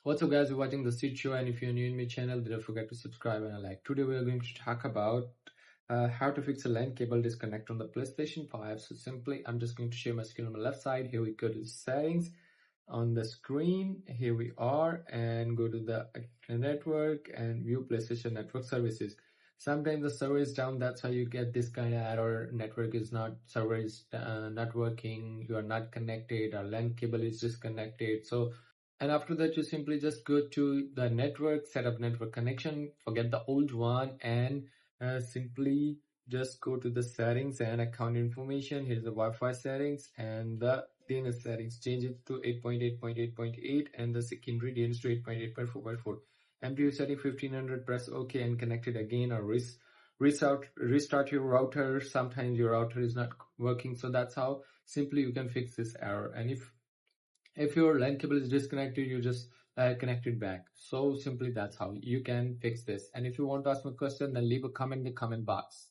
What's up guys, you're watching the Seed Show, and if you're new in my channel, don't forget to subscribe and like. Today we are going to talk about how to fix a LAN cable disconnect on the PlayStation 5. So simply, I'm just going to share my screen on the left side. Here we go to settings on the screen. Here we are, and go to the network and view PlayStation network services. Sometimes the server is down, that's how you get this kind of error. Server is not working, you are not connected, or LAN cable is disconnected. And after that, you simply just go to the network, set up network connection, forget the old one, and simply just go to the settings and account information. Here's the Wi-Fi settings and the DNS settings. Change it to 8.8.8.8 and the secondary DNS to 8.8.4.4. MTU setting 1500, press OK and connect it again, or restart your router. Sometimes your router is not working, so that's how simply you can fix this error. And if your LAN cable is disconnected, you just connect it back. So simply that's how you can fix this. And if you want to ask me a question, then leave a comment in the comment box.